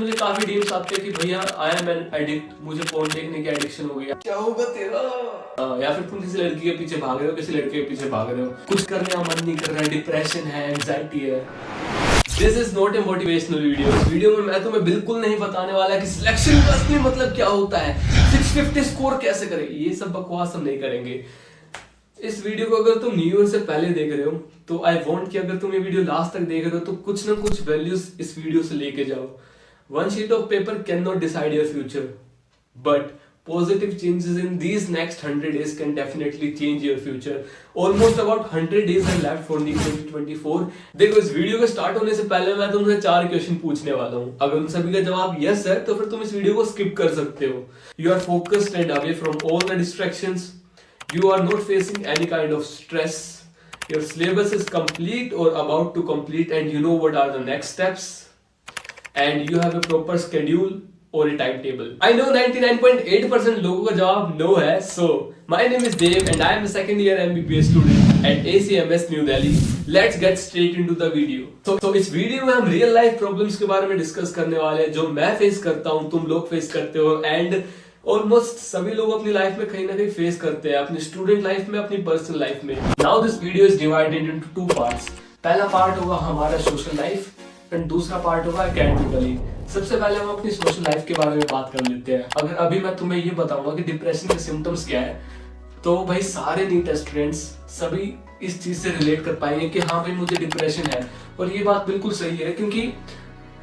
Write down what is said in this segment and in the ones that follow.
मुझे काफी डीएम्स आते हैं कि भैया आई एम एन एडिक्ट, मुझे फोन देखने की एडिक्शन हो गया, क्या होगा तेरा। या फिर तुम किसी लड़की के पीछे भाग रहे हो, किसी लड़के के पीछे भाग रहे हो, कुछ करने का मन नहीं कर रहा है, डिप्रेशन है, एंजाइटी है। This is not a motivational video. इस वीडियो में मैं तुम्हें बिल्कुल नहीं बताने वाला कि सिलेक्शन का असली मतलब क्या होता है, 650 स्कोर कैसे करें, ये सब बकवास हम नहीं करेंगे। इस वीडियो को अगर तुम न्यू ईयर से पहले देख रहे हो तो आई वांट कि अगर तुम ये वीडियो लास्ट तक देख रहे हो तो कुछ ना कुछ वैल्यूज इस वीडियो से लेके जाओ। One sheet of paper can not decide your future, but positive changes in these next 100 days can definitely change your future. Almost about 100 days are left for the 2024. देखो, इस वीडियो के start होने से पहले मैं तुमसे 4 क्वेश्चन पूछने वाला हूँ। अगर उन सभी का जवाब यस है तो फिर तुम इस वीडियो को स्किप कर सकते हो। You are focused and away from all the distractions. You are not facing any kind of stress. Your syllabus is complete or about to complete and you know what are the next steps. And you have a proper schedule or a timetable. I know 99.8% लोगों का जवाब no है. So, my name is Dave and I am a second year MBBS student at ACMS New Delhi. Let's get straight into the video. So इस video में हम real life problems के बारे में डिस्कस करने वाले हैं जो मैं फेस करता हूँ, तुम लोग फेस करते हो एंड ऑलमोस्ट सभी लोग अपनी लाइफ में कहीं ना कहीं फेस करते हैं, अपनी स्टूडेंट लाइफ में, अपनी पर्सनल लाइफ में। Now this video is divided into 2 parts. पहला पार्ट होगा हमारा सोशल लाइफ एंड दूसरा पार्ट होगा एकेडमिकली। सबसे पहले हम अपनी सोशल लाइफ के बारे में बात कर लेते हैं। अगर अभी मैं तुम्हें ये बताऊंगा कि डिप्रेशन के सिम्टम्स क्या है तो भाई सारे नीट स्टूडेंट्स सभी इस चीज से रिलेट कर पाएंगे कि हाँ भाई मुझे डिप्रेशन है। और ये बात बिल्कुल सही है क्योंकि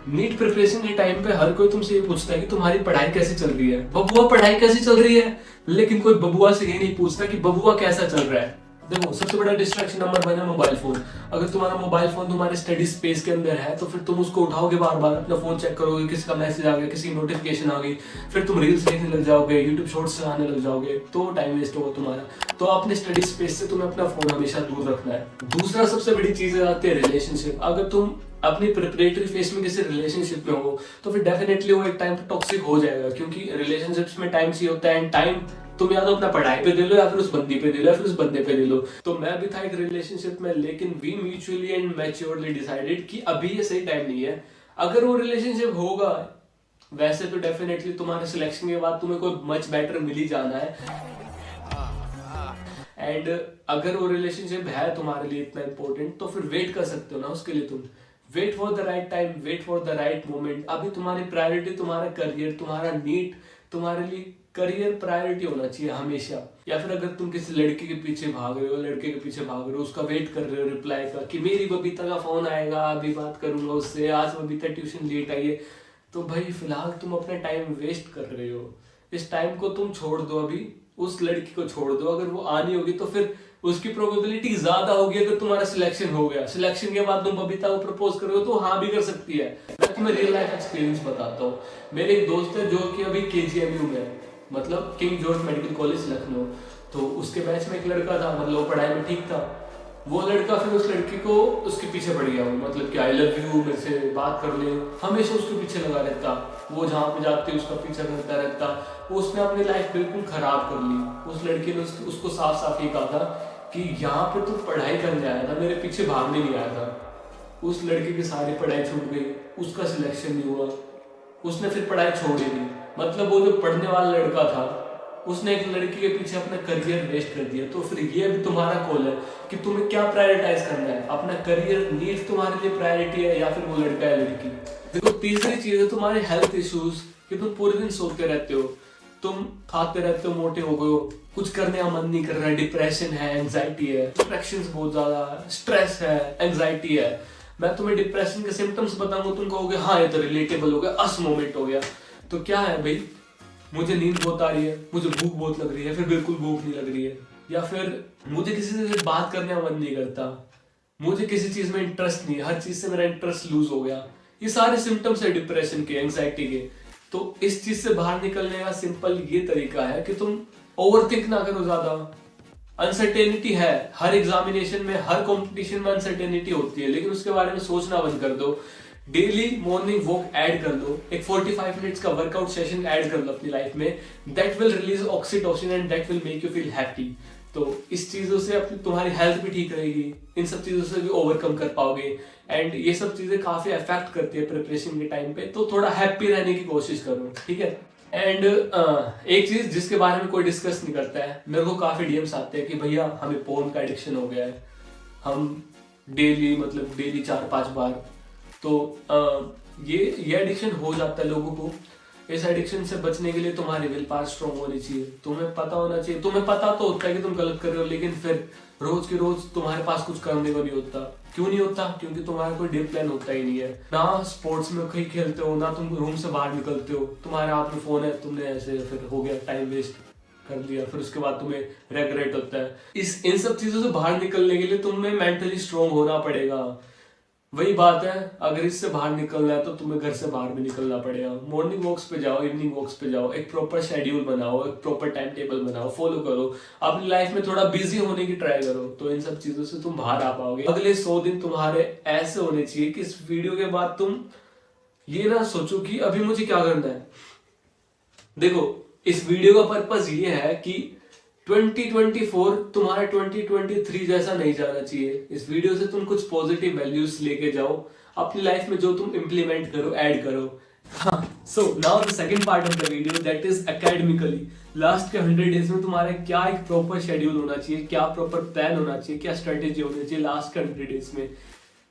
नीट प्रिपरेशन के टाइम पे हर कोई तुमसे ये पूछता है कि तुम्हारी पढ़ाई कैसी चल रही है, बबुआ पढ़ाई कैसी चल रही है, लेकिन कोई बबुआ से ये नहीं पूछता कि बबुआ कैसा चल रहा है। देखो, सबसे बड़ा डिस्ट्रैक्शन नंबर 1 है मोबाइल फोन। अगर तुम्हारा मोबाइल फोन तुम्हारे स्टडी स्पेस के अंदर है तो फिर तुम उसको उठाओगे, बार बार अपना फोन चेक करोगे, किसी का मैसेज आ गया, किसी की नोटिफिकेशन आ गई, फिर तुम रील्स देखने लग जाओगे, यूट्यूब शॉर्ट्स चलाने लग जाओगे, तो टाइम वेस्ट होगा तुम्हारा। तो अपने स्टडी स्पेस से तुम्हें अपना फोन हमेशा दूर रखना है। दूसरा सबसे बड़ी चीज आती है रिलेशनशिप। अगर तुम अपनी प्रिपरेटरी फेज में किसी रिलेशनशिप में हो तो फिर डेफिनेटली वो एक टाइम पर टॉक्सिक हो जाएगा क्योंकि रिलेशनशिप्स में टाइम चाहिए होता है एंड टाइम तुम या तो अपना पढ़ाई पे दे लो या फिर उस बंदी पे दे लो या फिर उस बंदे पे दे लो। तो मैं भी था एक रिलेशनशिप में, लेकिन we mutually and maturely decided कि अभी ये सही टाइम नहीं है। अगर वो रिलेशनशिप होगा वैसे तो डेफिनेटली तुम्हारे सिलेक्शन के बाद तुम्हें कोई मच बेटर मिल ही जाना है। एंड अगर वो रिलेशनशिप है तुम्हारे लिए इतना इंपॉर्टेंट तो फिर वेट कर सकते हो ना उसके लिए। तुम wait for the right time, wait for the right moment. अभी तुम्हारी प्रायोरिटी तुम्हारा करियर, तुम्हारा नीट तुम्हारे लिए करियर प्रायोरिटी होना चाहिए हमेशा। या फिर अगर तुम किसी लड़की के पीछे भाग रहे हो, लड़के के पीछे भाग रहे हो, उसका वेट कर रहे हो रिप्लाई का कि मेरी बबीता का फोन आएगा, अभी बात करूंगा उससे, आज बबीता ट्यूशन लेट आई है, तो भाई फिलहाल तुम अपना टाइम वेस्ट कर रहे हो। इस टाइम को तुम छोड़ दो, अभी उस लड़की को छोड़ दो। अगर वो आनी होगी तो फिर उसकी प्रोबेबिलिटी ज्यादा होगी अगर तुम्हारा सिलेक्शन हो गया। सिलेक्शन के बाद तुम बबीता को प्रपोज करोगे तो हाँ भी कर सकती है। मैं तुम्हें रियल लाइफ एक्सपीरियंस बताता हूँ। मेरे एक दोस्त है जो कि अभी KGMU में, मतलब king George medical college Lucknow, तो उसके बैच में एक लड़का था, मतलब वो पढ़ाई में ठीक था। वो लड़का फिर उस लड़की को उसके पीछे पड़ गया, मतलब कि आई लव यू, मेरे से बात कर ले, हमेशा उसके पीछे लगा रहता। वो जहाँ पे जाती उसका पीछा करता रहता। उसने अपनी लाइफ बिल्कुल खराब कर ली। उस लड़की ने उसको साफ साफ ये कहा था कि यहाँ पे तू पढ़ाई करने आया था, मेरे पीछे भागने नहीं आया था। उस लड़के की सारी पढ़ाई छूट गई, उसका सिलेक्शन नहीं हुआ, उसने फिर पढ़ाई छोड़ दी। मतलब वो जो पढ़ने वाला लड़का था उसने एक लड़की के पीछे अपना करियर वेस्ट कर दिया। तो फिर ये भी तुम्हारा कॉल है कि तुम्हें क्या प्रायोरिटाइज करना है, अपना करियर नीड्स तुम्हारे लिए प्रायोरिटी है या फिर वो लड़का है लड़की। देखो, तीसरी चीज है तुम्हारे हेल्थ इश्यूज, कि तुम पूरे दिन सोते रहते हो, तुम खाते रहते हो, मोटे हो गए हो, कुछ करने का मन नहीं कर रहा है, डिप्रेशन है, एंजाइटी है, डिस्ट्रैक्शंस बहुत ज्यादा, स्ट्रेस है, एंजाइटी है। मैं तुम्हें डिप्रेशन के सिम्टम्स बताऊंगा, तुम कहोगे हाँ ये तो रिलेटेबल हो गया, अस मोमेंट हो गया। तो क्या है भाई, मुझे नींद बहुत आ रही है, मुझे भूख बहुत लग रही है, फिर बिल्कुल भूख नहीं लग रही है, या फिर मुझे किसी से बात करने का मन नहीं करता, मुझे किसी चीज में इंटरेस्ट नहीं है, हर चीज से मेरा इंटरेस्ट लूज हो गया। ये सारे सिम्टम्स है डिप्रेशन के, एंजाइटी के। तो इस चीज से बाहर निकलने का सिंपल ये तरीका है कि तुम ओवरथिंक ना करो ज्यादा। अनसर्टेनिटी है, हर एग्जामिनेशन में, हर कंपटीशन में अनसर्टेनिटी होती है, लेकिन उसके बारे में सोचना बंद कर दो। डेली मॉर्निंग वॉक ऐड कर दो, एक 45 मिनट्स का वर्कआउट सेशन ऐड कर लो अपनी लाइफ में। That will release oxytocin and that will make you feel happy. तो इस चीज़ों से अपनी तुम्हारी हेल्थ भी ठीक रहेगी, इन सब चीज़ों से भी ओवरकम कर पाओगे। एंड ये सब चीज़ें काफ़ी अफेक्ट करती है प्रिपरेशन के टाइम पे, तो थोड़ा हैप्पी रहने की कोशिश करो, ठीक है। एंड एक चीज़ जिसके बारे में कोई डिस्कस नहीं करता है, मेरे को काफ़ी डीएम्स आते हैं कि भैया हमें पोर्न का एडिक्शन हो गया है, हम डेली 4-5 बार, तो ये एडिक्शन हो जाता है लोगों को। इस एडिक्शन से बचने के लिए तुम्हारी विल पावर स्ट्रॉन्ग होनी चाहिए, तुम्हें पता होना चाहिए, तुम्हें पता तो होता है कि तुम गलत कर रहे हो, लेकिन फिर रोज के रोज तुम्हारे पास कुछ करने को नहीं होता। क्यों नहीं होता? क्योंकि तुम्हारा कोई डे प्लान होता ही नहीं है, ना स्पोर्ट्स में कहीं खेलते हो, ना तुम रूम से बाहर निकलते हो, तुम्हारे हाथ में फोन है, तुमने ऐसे फिर हो गया, टाइम वेस्ट कर लिया, फिर उसके बाद तुम्हें रेग्रेट होता है। इन सब चीजों से बाहर निकलने के लिए तुम्हें मेंटली स्ट्रॉन्ग होना पड़ेगा। वही बात है, अगर इससे बाहर निकलना है तो तुम्हें घर से बाहर भी निकलना पड़ेगा। मॉर्निंग वॉक्स पे जाओ, इवनिंग वॉक्स पे जाओ, एक प्रॉपर शेड्यूल बनाओ, एक प्रॉपर टाइम टेबल बनाओ, फॉलो करो, अपनी लाइफ में थोड़ा बिजी होने की ट्राई करो, तो इन सब चीजों से तुम बाहर आ पाओगे। अगले 100 दिन तुम्हारे ऐसे होने चाहिए कि इस वीडियो के बाद तुम ये ना सोचो कि अभी मुझे क्या करना है। देखो, इस वीडियो का पर्पस ये है कि 2024 तुम्हारा 2023 जैसा नहीं जाना चाहिए। इस वीडियो से तुम कुछ पॉजिटिव वैल्यूज लेके जाओ अपनी लाइफ में, जो तुम इम्प्लीमेंट करो, ऐड करो। हाँ, so now the second part of the video, that is academically. Last के 100 डेज में तुम्हारा क्या एक प्रॉपर शेड्यूल होना चाहिए, क्या प्रॉपर प्लान होना चाहिए, क्या स्ट्रेटेजी होनी चाहिए लास्ट के 100 डेज में।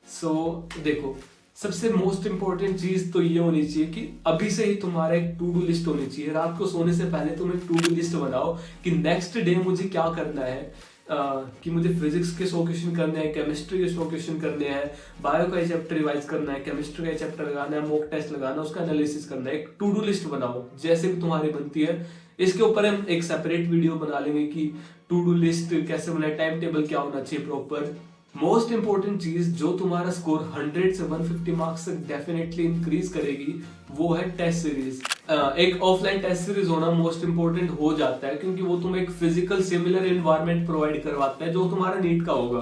सो देखो, सबसे मोस्ट इंपॉर्टेंट चीज तो ये होनी चाहिए कि अभी से ही तुम्हारा एक टू डू लिस्ट होनी चाहिए। रात को सोने से पहले तुम एक टू डू लिस्ट बनाओ कि नेक्स्ट डे मुझे क्या करना है, कि मुझे फिजिक्स के 100 क्वेश्चन करने हैं, केमिस्ट्री के 100 क्वेश्चन करने हैं, बायो का चैप्टर रिवाइज करना है, केमिस्ट्री का चैप्टर लगाना है, मॉक टेस्ट लगाना है, उसका एनालिसिस करना है। एक टू डू लिस्ट बनाओ जैसे भी तुम्हारी बनती है। इसके ऊपर हम एक सेपरेट वीडियो बना लेंगे कि टू डू लिस्ट कैसे बनाए, टाइम टेबल क्या होना चाहिए प्रॉपर। मोस्ट इंपॉर्टेंट चीज जो तुम्हारा स्कोर 100 से 150 मार्क्स तक डेफिनेटली इंक्रीज करेगी, वो है टेस्ट सीरीज। एक ऑफलाइन टेस्ट सीरीज होना मोस्ट इंपॉर्टेंट हो जाता है, क्योंकि वो तुम्हें एक फिजिकल सिमिलर एनवायरनमेंट प्रोवाइड करवाता है जो तुम्हारा नीट का होगा।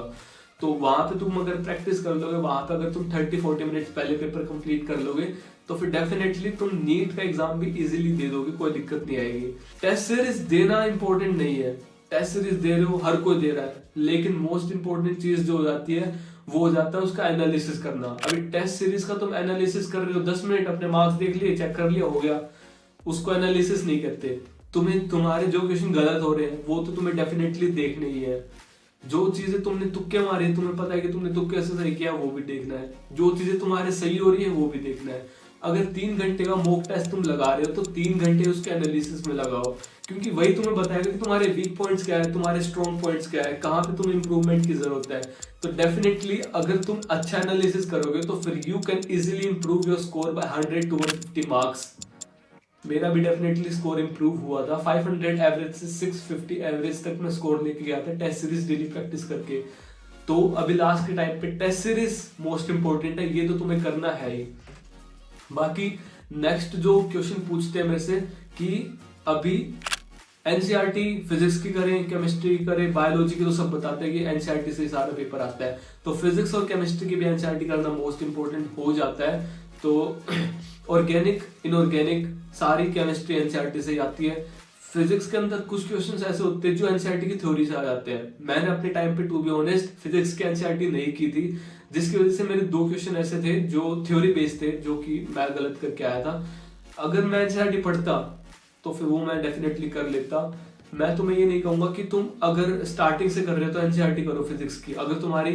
तो वहां पे तुम अगर प्रैक्टिस कर लोगे, वहां पे अगर तुम 30-40 मिनट्स पहले पेपर कंप्लीट कर लोगे, तो फिर डेफिनेटली तुम नीट का एग्जाम भी इजीली दे दोगे, कोई दिक्कत नहीं आएगी। टेस्ट सीरीज देना इंपॉर्टेंट नहीं है, टेस्ट सीरीज दे रहे हो, हर कोई दे रहा है, लेकिन मोस्ट इंपॉर्टेंट चीज जो हो जाती है वो हो जाता है उसका एनालिसिस करना। अभी टेस्ट सीरीज का तुम एनालिसिस कर रहे हो, 10 मिनट अपने मार्क्स देख लिए, चेक कर लिया, हो गया, उसको एनालिसिस नहीं करते। तुम्हें तुम्हारे जो क्वेश्चन गलत हो रहे हैं वो तो तुम्हें डेफिनेटली देखने ही है। जो चीजें तुमने तुक्के मारे, तुम्हें पता है कि तुमने तुक्के से सही किया, वो भी देखना है। जो चीजें तुम्हारे सही हो रही है वो भी देखना है। अगर 3 घंटे का मॉक टेस्ट तुम लगा रहे हो तो 3 घंटे उसके एनालिसिस में लगाओ, क्योंकि वही तुम्हें बताएगा कि तुम्हारे वीक पॉइंट्स क्या है, तुम्हारे स्ट्रॉन्ग पॉइंट्स क्या है, कहाँ पे तुम्हें इंप्रूवमेंट की जरूरत है। तो डेफिनेटली अगर तुम अच्छा एनालिसिस करोगे तो फिर you can easily improve your score bye 100 to 150 marks. मेरा भी डेफिनेटली स्कोर इंप्रूव हुआ था, 500 एवरेज से 650 एवरेज तक मैं स्कोर लेके गया था टेस्ट सीरीज डेली प्रैक्टिस करके। तो अभी लास्ट के टाइम पे टेस्ट सीरीज मोस्ट इंपॉर्टेंट है, ये तो तुम्हें करना है ही। बाकी नेक्स्ट जो क्वेश्चन पूछते हैं मेरे से कि अभी एनसीईआरटी फिजिक्स की करें, केमिस्ट्री की करें, बायोलॉजी की, तो सब बताते हैं कि एनसीईआरटी से सारा पेपर आता है, तो फिजिक्स और केमिस्ट्री की भी एनसीईआरटी करना मोस्ट इंपॉर्टेंट हो जाता है। तो ऑर्गेनिक, इनऑर्गेनिक सारी केमिस्ट्री एनसीईआरटी से आती है। फिजिक्स के अंदर कुछ क्वेश्चंस ऐसे होते हैं जो एनसीईआरटी की थ्योरी से आ जाते हैं। मैंने अपने टाइम पे टू बी ऑनेस्ट फिजिक्स की एनसीईआरटी नहीं की थी, जिसकी वजह से मेरे 2 क्वेश्चन ऐसे थे जो थ्योरी बेस्ड थे, जो कि मैं गलत करके आया था। अगर मैं एनसीईआरटी पढ़ता तो फिर वो मैं डेफिनेटली कर लेता। मैं तुम्हें ये नहीं कहूंगा कि तुम अगर स्टार्टिंग से कर रहे हो तो एनसीईआरटी करो फिजिक्स की। अगर तुम्हारी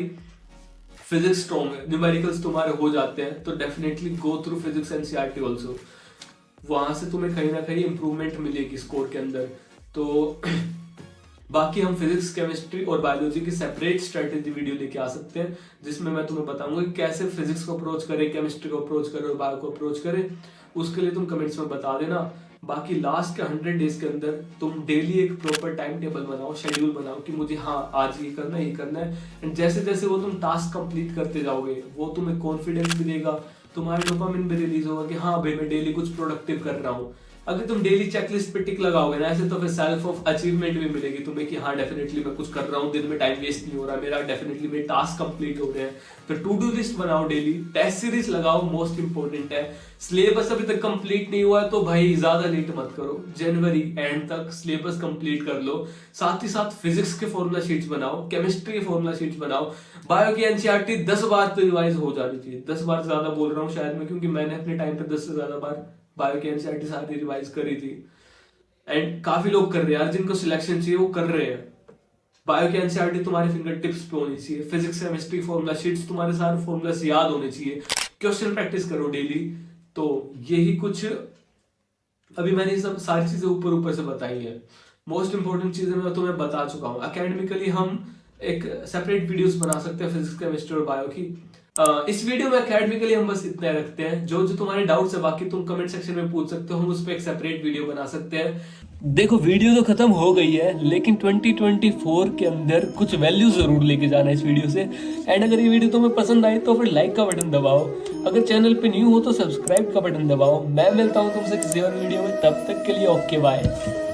फिजिक्स स्ट्रॉन्ग है, न्यूमेरिकल्स तुम्हारे हो जाते हैं, तो definitely go through physics NCERT also. वहां से तुम्हें कहीं ना कहीं इंप्रूवमेंट मिलेगी स्कोर के अंदर। तो बाकी हम फिजिक्स, केमिस्ट्री और बायोलॉजी की सेपरेट स्ट्रेटेजी वीडियो लेके आ सकते हैं, जिसमें मैं तुम्हें बताऊंगा कि कैसे फिजिक्स को अप्रोच करें, केमिस्ट्री को अप्रोच करें और बायो को अप्रोच करें। उसके लिए तुम कमेंट्स में बता देना। बाकी लास्ट के 100 डेज के अंदर तुम डेली एक प्रॉपर टाइम टेबल बनाओ, शेड्यूल बनाओ कि मुझे हाँ आज ये करना है, ये करना है। एंड जैसे जैसे वो तुम टास्क कंप्लीट करते जाओगे, वो तुम्हें कॉन्फिडेंस भी देगा, तुम्हारे डोपामिन भी रिलीज होगा कि हाँ भाई मैं डेली कुछ प्रोडक्टिव कर रहा हूँ। अगर तुम डेली चेकलिस्ट पे टिक लगाओगे ना ऐसे, तो फिर सेल्फ ऑफ अचीवमेंट भी मिलेगी तुम्हें कि हाँ डेफिनेटली मैं कुछ कर रहा हूँ, दिन में टाइम वेस्ट नहीं हो रहा मेरा, डेफिनेटली मेरे टास्क कंप्लीट हो रहे हैं। तो टू डू लिस्ट बनाओ डेली, टेस्ट सीरीज लगाओ, मोस्ट इंपॉर्टेंट है। सिलेबस अभी तक कंप्लीट नहीं हुआ है तो भाई ज्यादा लेट मत करो, जनवरी एंड तक सिलेबस कंप्लीट कर लो। साथ ही साथ फिजिक्स के फॉर्मूला शीट्स बनाओ, केमिस्ट्री के फॉर्मूला शीट्स बनाओ, बायो की एनसीईआरटी 10 बार तो रिवाइज हो जानी चाहिए। 10 बार ज्यादा बोल रहा हूँ शायद मैं, क्योंकि मैंने अपने टाइम पे 10 से ज्यादा बार बायो की एनसीईआरटी सारी रिवाइज करी थी। एंड काफी लोग कर रहे हैं यार, जिनको सिलेक्शन चाहिए वो कर रहे हैं। बायो की एनसीईआरटी तुम्हारे फिंगर टिप्स पे होनी चाहिए, फिजिक्स केमिस्ट्री फॉर्मूला शीट्स तुम्हारे सारे फॉर्मूलास याद होने चाहिए, क्वेश्चन प्रैक्टिस करो डेली। तो यही कुछ अभी मैंने सब सारी चीजें ऊपर ऊपर से बताई है। मोस्ट इंपॉर्टेंट चीजें मैं तुम्हें बता चुका हूँ। एकेडमिकली हम एक सेपरेट वीडियोस बना सकते हैं फिजिक्स केमिस्ट्री और बायो की। इस वीडियो में एकेडमिकली हम बस इतना रखते हैं। जो जो तुम्हारे डाउट्स है बाकी तुम कमेंट सेक्शन में पूछ सकते हो, हम उस पर एक सेपरेट वीडियो बना सकते हैं। देखो वीडियो तो खत्म हो गई है, लेकिन 2024 के अंदर कुछ वैल्यू जरूर लेके जाना है इस वीडियो से। एंड अगर ये वीडियो तुम्हें पसंद आई तो फिर लाइक का बटन दबाओ, अगर चैनल पे न्यू हो तो सब्सक्राइब का बटन दबाओ। मैं मिलता हूँ तुमसे किसी और वीडियो में, तब तक के लिए ओके बाय।